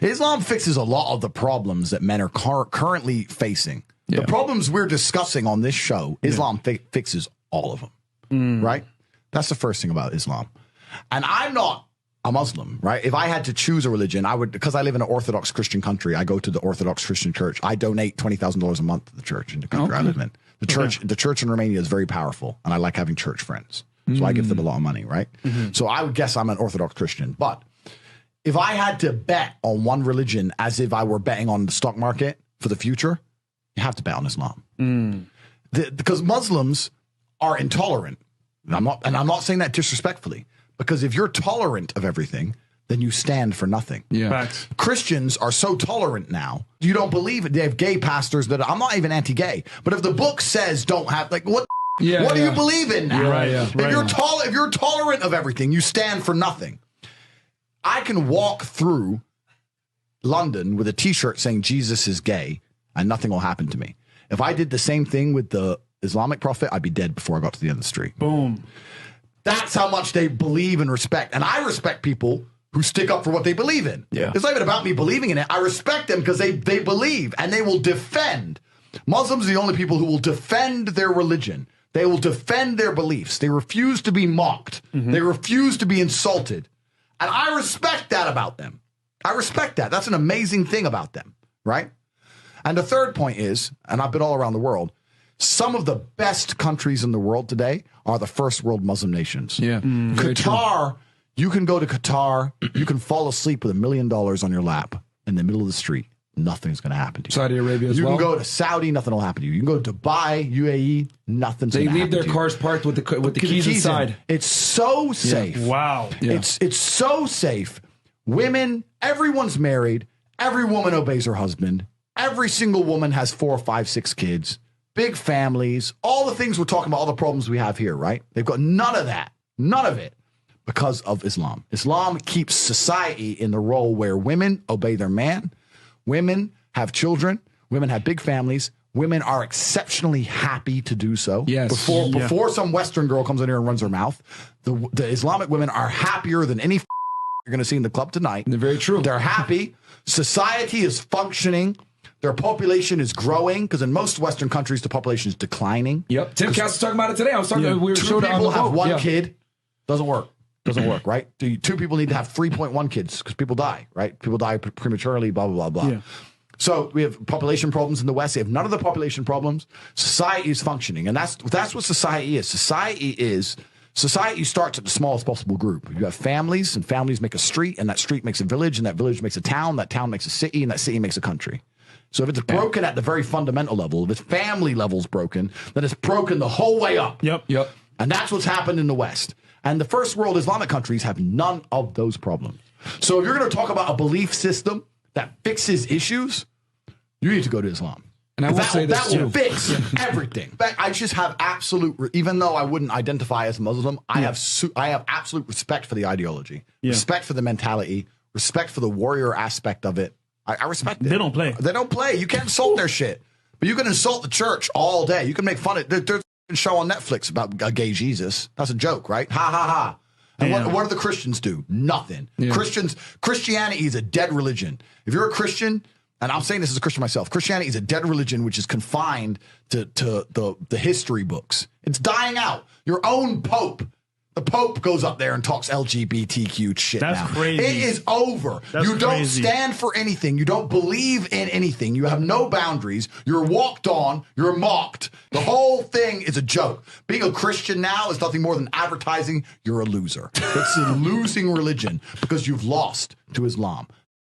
Islam fixes a lot of the problems that men are currently facing. The problems we're discussing on this show, Islam fixes all of them, right? That's the first thing about Islam. And I'm not a Muslim, right? If I had to choose a religion, I would, because I live in an Orthodox Christian country, I go to the Orthodox Christian church. I donate $20,000 a month to the church in the country I live in. The church in Romania is very powerful, and I like having church friends. So I give them a lot of money, right? So I would guess I'm an Orthodox Christian. But if I had to bet on one religion as if I were betting on the stock market for the future, you have to bet on Islam. Because Muslims are intolerant. And I'm not saying that disrespectfully, because if you're tolerant of everything, then you stand for nothing. Facts. Christians are so tolerant now. You don't believe it. They have gay pastors that I'm not even anti-gay, but if the book says don't have, like, what do you believe in now? If you're tolerant of everything, you stand for nothing. I can walk through London with a T-shirt saying Jesus is gay, and nothing will happen to me. If I did the same thing with the Islamic prophet, I'd be dead before I got to the end of the street. Boom. That's how much they believe and respect. And I respect people who stick up for what they believe in. It's not even about me believing in it. I respect them because they believe and they will defend. Muslims are the only people who will defend their religion. They will defend their beliefs. They refuse to be mocked. They refuse to be insulted. And I respect that about them. I respect that. That's an amazing thing about them, right? And the third point is, and I've been all around the world, some of the best countries in the world today are the first world Muslim nations. Qatar, you can go to Qatar, you can fall asleep with $1 million on your lap in the middle of the street. Nothing's going to happen to you. Saudi Arabia as you well. You can go to Saudi, nothing will happen to you. You can go to Dubai, UAE, nothing's going to happen to you. They leave their cars parked with the keys inside. It's so safe. Wow. It's so safe. Women, everyone's married. Every woman obeys her husband. Every single woman has 4, 5, 6 kids. Big families, all the things we're talking about, all the problems we have here, right? They've got none of that, none of it, because of Islam. Islam keeps society in the role where women obey their man, women have children, women have big families, women are exceptionally happy to do so. Before some Western girl comes in here and runs her mouth, the Islamic women are happier than any you're going to see in the club tonight. They're very true. They're happy. Society is functioning. Their population is growing because in most Western countries, the population is declining. Yep. Tim Cass was talking about it today. I was talking. We were two people have one kid. kid. Doesn't work. Doesn't work, right? 2 people need to have 3.1 kids because people die, right? People die prematurely, blah, blah, blah, blah. So we have population problems in the West. They have none of the population problems. Society is functioning. And that's what society is. Society starts at the smallest possible group. You have families, and families make a street, and that street makes a village, and that village makes a town, that town makes a city, and that city makes a country. So if it's broken at the very fundamental level, if its family level's broken, then it's broken the whole way up. Yep. And that's what's happened in the West. And the first world Islamic countries have none of those problems. So if you're going to talk about a belief system that fixes issues, you need to go to Islam. And I will say this that will fix everything. I just have absolute, even though I wouldn't identify as Muslim, I have absolute respect for the ideology, respect for the mentality, respect for the warrior aspect of it. I respect it. They don't play. They don't play. You can't insult their shit. But you can insult the church all day. You can make fun of it. There's a show on Netflix about a gay Jesus. That's a joke, right? Ha, ha, ha. And what do the Christians do? Nothing. Christianity is a dead religion. If you're a Christian, and I'm saying this as a Christian myself, Christianity is a dead religion which is confined to the history books. It's dying out. Your own Pope. The Pope goes up there and talks LGBTQ shit now. That's crazy. It is over. You don't stand for anything. You don't believe in anything. You have no boundaries. You're walked on. You're mocked. The whole thing is a joke. Being a Christian now is nothing more than advertising you're a loser. It's a losing religion because you've lost to Islam.